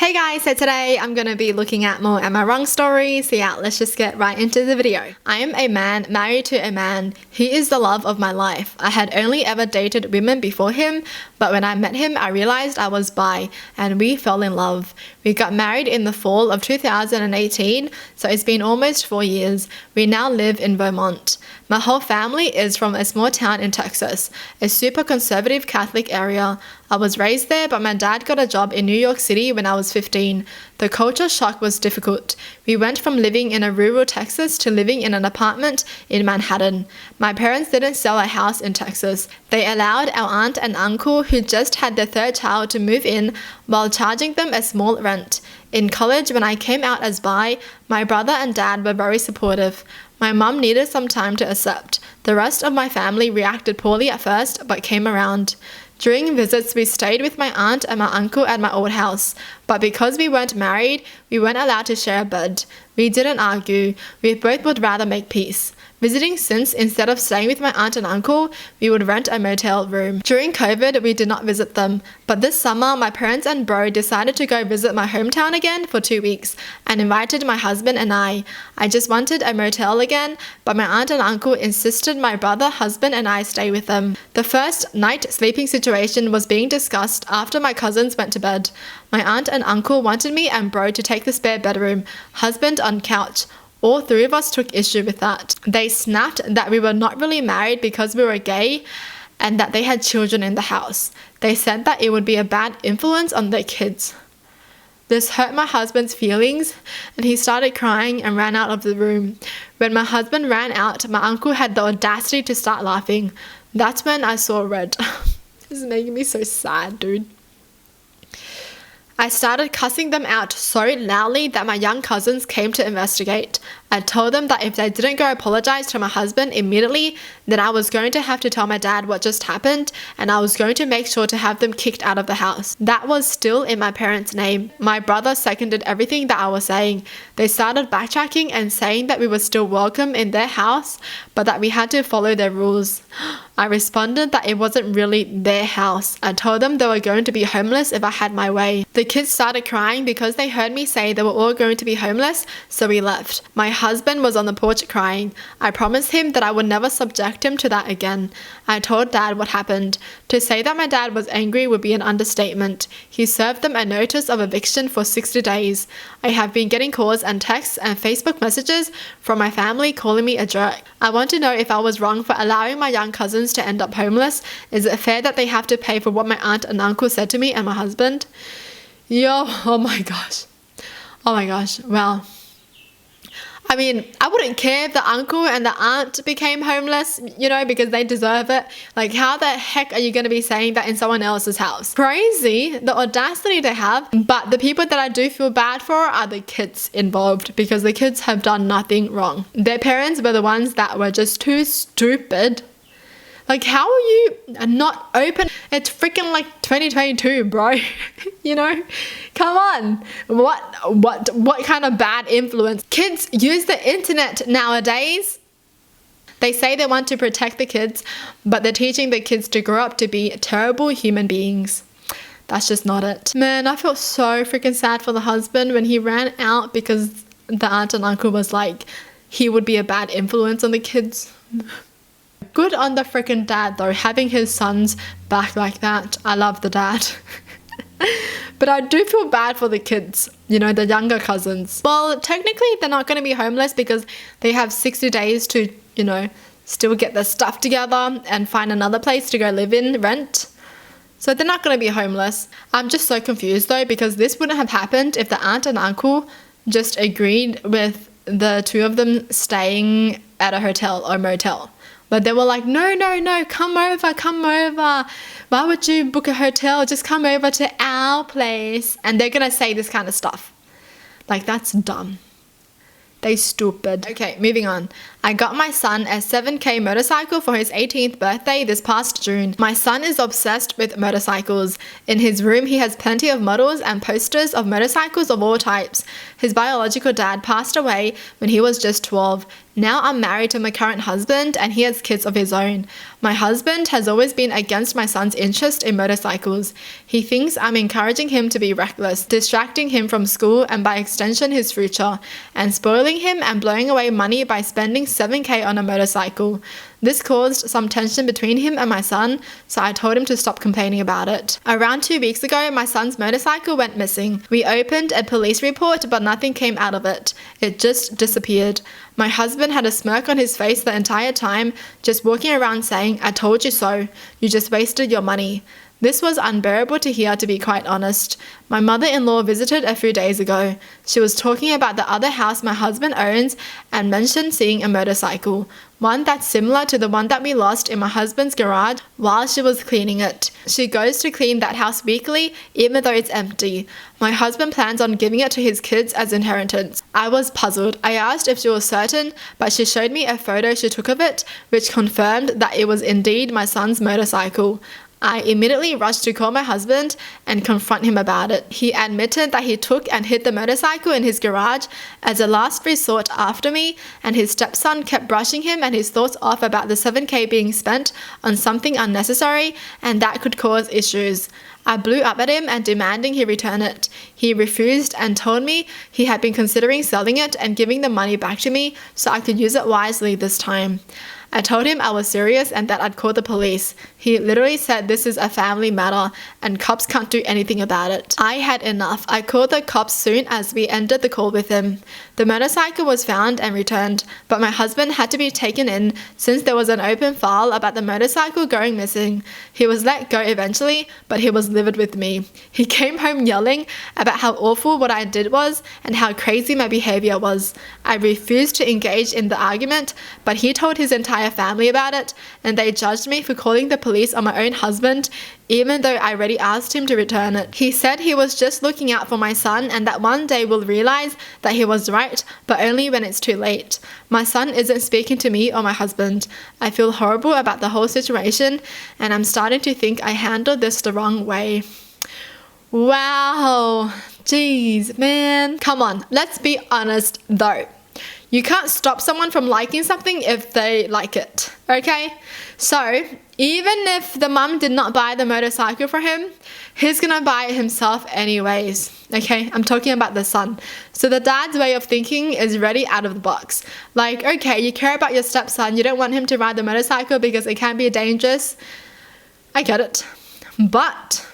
Hey guys, so today I'm going to be looking at more Am I Wrong stories. So yeah, let's just get right into the video. I am a man married to a man. He is the love of my life. I had only ever dated women before him, but when I met him, I realized I was bi and we fell in love. We got married in the fall of 2018, so it's been almost 4 years. We now live in Vermont. My whole family is from a small town in Texas, a super conservative Catholic area. I was raised there, but my dad got a job in New York City when I was 15. The culture shock was difficult. We went from living in a rural Texas to living in an apartment in Manhattan. My parents didn't sell a house in Texas. They allowed our aunt and uncle who just had their third child to move in while charging them a small rent. In college, when I came out as bi, my brother and dad were very supportive. My mum needed some time to accept. The rest of my family reacted poorly at first, but came around. During visits, we stayed with my aunt and my uncle at my old house, but because we weren't married, we weren't allowed to share a bed. We didn't argue. We both would rather make peace. Visiting since, instead of staying with my aunt and uncle, we would rent a motel room. During COVID, we did not visit them, but this summer, my parents and bro decided to go visit my hometown again for 2 weeks and invited my husband and I. I just wanted a motel again, but my aunt and uncle insisted my brother, husband, and I stay with them. The first night sleeping situation was being discussed after my cousins went to bed. My aunt and uncle wanted me and bro to take the spare bedroom, husband on couch. All three of us took issue with that. They snapped that we were not really married because we were gay and that they had children in the house. They said that it would be a bad influence on their kids. This hurt my husband's feelings and he started crying and ran out of the room. When my husband ran out, my uncle had the audacity to start laughing. That's when I saw red. This is making me so sad, dude. I started cussing them out so loudly that my young cousins came to investigate. I told them that if they didn't go apologize to my husband immediately, then I was going to have to tell my dad what just happened and I was going to make sure to have them kicked out of the house. That was still in my parents' name. My brother seconded everything that I was saying. They started backtracking and saying that we were still welcome in their house, but that we had to follow their rules. I responded that it wasn't really their house. I told them they were going to be homeless if I had my way. The kids started crying because they heard me say they were all going to be homeless, so we left. My husband was on the porch crying. I promised him that I would never subject him to that again. I told Dad what happened. To say that my dad was angry would be an understatement. He served them a notice of eviction for 60 days. I have been getting calls and texts and Facebook messages from my family calling me a jerk. I want to know if I was wrong for allowing my young cousins to end up homeless. Is it fair that they have to pay for what my aunt and uncle said to me and my husband? Yo, oh my gosh. Oh my gosh, well, I mean, I wouldn't care if the uncle and the aunt became homeless, you know, because they deserve it. Like, how the heck are you going to be saying that in someone else's house? Crazy, the audacity they have. But the people that I do feel bad for are the kids involved because the kids have done nothing wrong. Their parents were the ones that were just too stupid. Like, how are you not open? It's freaking like 2022, bro. You know? Come on. What kind of bad influence? Kids use the internet nowadays. They say they want to protect the kids, but they're teaching the kids to grow up to be terrible human beings. That's just not it. Man, I felt so freaking sad for the husband when he ran out because the aunt and uncle was like, he would be a bad influence on the kids. Good on the freaking dad though, having his sons back like that. I love the dad. But I do feel bad for the kids, you know, the younger cousins. Well, technically they're not going to be homeless because they have 60 days to, you know, still get their stuff together and find another place to go live in, rent. So they're not going to be homeless. I'm just so confused though because this wouldn't have happened if the aunt and uncle just agreed with the two of them staying at a hotel or motel. But they were like, no, come over. Why would you book a hotel? Just come over to our place. And they're going to say this kind of stuff. Like, that's dumb. They stupid. Okay, moving on. I got my son a 7K motorcycle for his 18th birthday this past June. My son is obsessed with motorcycles. In his room, he has plenty of models and posters of motorcycles of all types. His biological dad passed away when he was just 12. Now I'm married to my current husband and he has kids of his own. My husband has always been against my son's interest in motorcycles. He thinks I'm encouraging him to be reckless, distracting him from school and by extension his future, and spoiling him and blowing away money by spending $7,000 on a motorcycle. This caused some tension between him and my son, so I told him to stop complaining about it. Around 2 weeks ago, my son's motorcycle went missing. We opened a police report, but nothing came out of it. It just disappeared. My husband had a smirk on his face the entire time, just walking around saying, "I told you so. You just wasted your money." This was unbearable to hear, to be quite honest. My mother-in-law visited a few days ago. She was talking about the other house my husband owns and mentioned seeing a motorcycle, one that's similar to the one that we lost in my husband's garage while she was cleaning it. She goes to clean that house weekly, even though it's empty. My husband plans on giving it to his kids as inheritance. I was puzzled. I asked if she was certain, but she showed me a photo she took of it, which confirmed that it was indeed my son's motorcycle. I immediately rushed to call my husband and confront him about it. He admitted that he took and hid the motorcycle in his garage as a last resort after me, and his stepson kept brushing him and his thoughts off about the $7,000 being spent on something unnecessary and that could cause issues. I blew up at him and demanding he return it. He refused and told me he had been considering selling it and giving the money back to me so I could use it wisely this time. I told him I was serious and that I'd call the police. He literally said this is a family matter and cops can't do anything about it. I had enough. I called the cops soon as we ended the call with him. The motorcycle was found and returned, but my husband had to be taken in since there was an open file about the motorcycle going missing. He was let go eventually, but he was livid with me. He came home yelling about how awful what I did was and how crazy my behavior was. I refused to engage in the argument, but he told his entire family about it, and they judged me for calling the police on my own husband, even though I already asked him to return it. He said he was just looking out for my son and that one day we'll realize that he was right, but only when it's too late. My son isn't speaking to me or my husband. I feel horrible about the whole situation, and I'm starting to think I handled this the wrong way. Wow, jeez, man. Come on, let's be honest though. You can't stop someone from liking something if they like it, okay? So, even if the mum did not buy the motorcycle for him, he's gonna buy it himself anyways, okay? I'm talking about the son. So the dad's way of thinking is ready out of the box. Like, okay, you care about your stepson, you don't want him to ride the motorcycle because it can be dangerous. I get it. But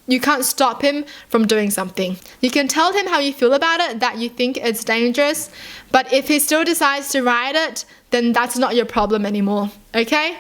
you can't stop him from doing something. You can tell him how you feel about it, that you think it's dangerous, but if he still decides to ride it, then that's not your problem anymore, okay?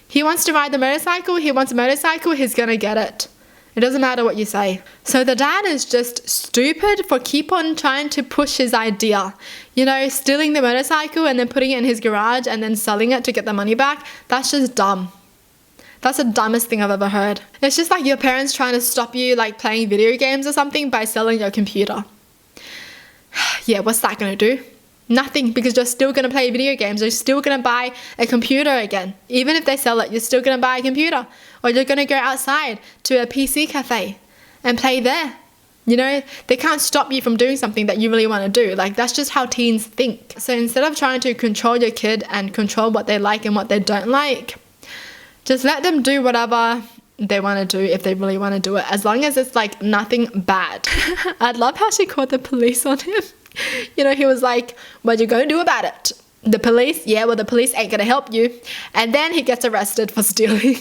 He wants to ride the motorcycle, he wants a motorcycle, he's gonna get it. It doesn't matter what you say. So the dad is just stupid for keep on trying to push his idea. You know, stealing the motorcycle and then putting it in his garage and then selling it to get the money back. That's just dumb. That's the dumbest thing I've ever heard. It's just like your parents trying to stop you like playing video games or something by selling your computer. Yeah, what's that gonna do? Nothing, because you're still gonna play video games. You're still gonna buy a computer again. Even if they sell it, you're still gonna buy a computer. Or you're gonna go outside to a PC cafe and play there. You know, they can't stop you from doing something that you really want to do. Like, that's just how teens think. So instead of trying to control your kid and control what they like and what they don't like, just let them do whatever they want to do if they really want to do it, as long as it's like nothing bad. I love how she called the police on him. You know, he was like, what you gonna do about it? The police? Yeah, well, the police ain't gonna help you. And then he gets arrested for stealing.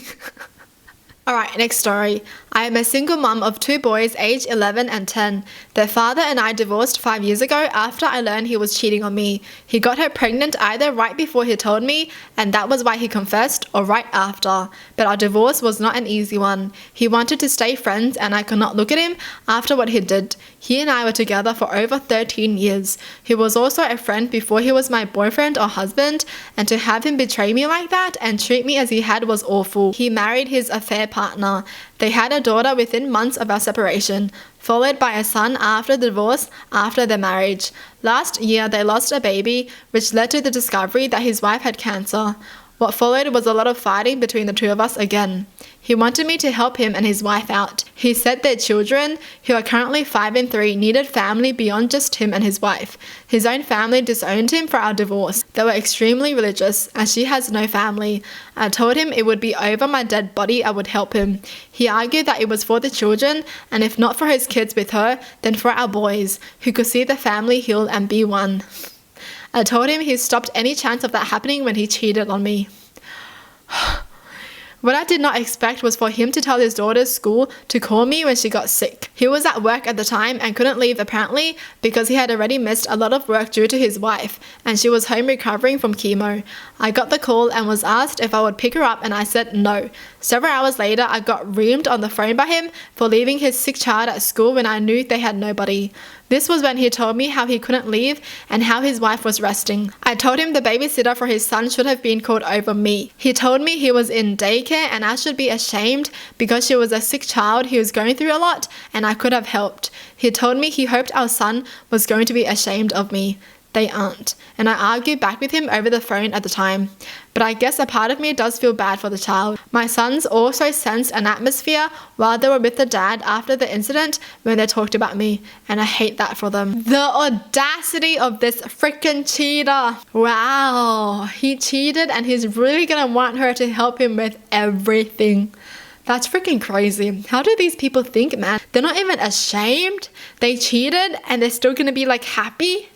Alright, next story. I am a single mum of 2 boys aged 11 and 10. Their father and I divorced 5 years ago after I learned he was cheating on me. He got her pregnant either right before he told me, and that was why he confessed, or right after. But our divorce was not an easy one. He wanted to stay friends and I could not look at him after what he did. He and I were together for over 13 years. He was also a friend before he was my boyfriend or husband, and to have him betray me like that and treat me as he had was awful. He married his affair partner. They had a daughter within months of our separation, followed by a son after the divorce after their marriage. Last year, they lost a baby, which led to the discovery that his wife had cancer. What followed was a lot of fighting between the two of us again. He wanted me to help him and his wife out. He said their children, who are currently 5 and 3, needed family beyond just him and his wife. His own family disowned him for our divorce. They were extremely religious and she has no family. I told him it would be over my dead body I would help him. He argued that it was for the children, and if not for his kids with her, then for our boys, who could see the family heal and be one. I told him he stopped any chance of that happening when he cheated on me. What I did not expect was for him to tell his daughter's school to call me when she got sick. He was at work at the time and couldn't leave apparently because he had already missed a lot of work due to his wife and she was home recovering from chemo. I got the call and was asked if I would pick her up and I said no. Several hours later, I got reamed on the phone by him for leaving his sick child at school when I knew they had nobody. This was when he told me how he couldn't leave and how his wife was resting. I told him the babysitter for his son should have been called over me. He told me he was in daycare and I should be ashamed because she was a sick child he was going through a lot and I could have helped. He told me he hoped our son was going to be ashamed of me. They aren't. And I argued back with him over the phone at the time. But I guess a part of me does feel bad for the child. My sons also sensed an atmosphere while they were with the dad after the incident when they talked about me. And I hate that for them. The audacity of this freaking cheater. Wow. He cheated and he's really gonna want her to help him with everything. That's freaking crazy. How do these people think, man? They're not even ashamed. They cheated and they're still gonna be like happy.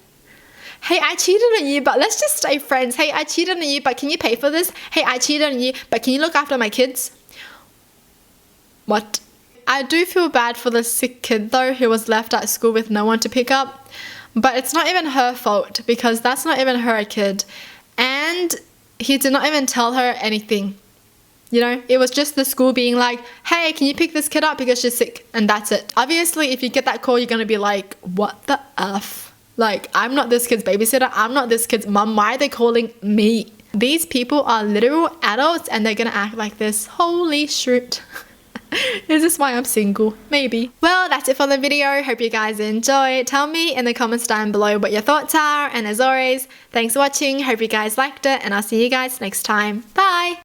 Hey, I cheated on you, but let's just stay friends. Hey, I cheated on you, but can you pay for this? Hey, I cheated on you, but can you look after my kids? What? I do feel bad for the sick kid though, who was left at school with no one to pick up. But it's not even her fault because that's not even her kid. And he did not even tell her anything. You know, it was just the school being like, hey, can you pick this kid up because she's sick? And that's it. Obviously, if you get that call, you're going to be like, what the F? Like, I'm not this kid's babysitter. I'm not this kid's mom. Why are they calling me? These people are literal adults and they're gonna act like this. Holy shit. Is this why I'm single? Maybe. Well, that's it for the video. Hope you guys enjoyed. Tell me in the comments down below what your thoughts are. And as always, thanks for watching. Hope you guys liked it and I'll see you guys next time. Bye.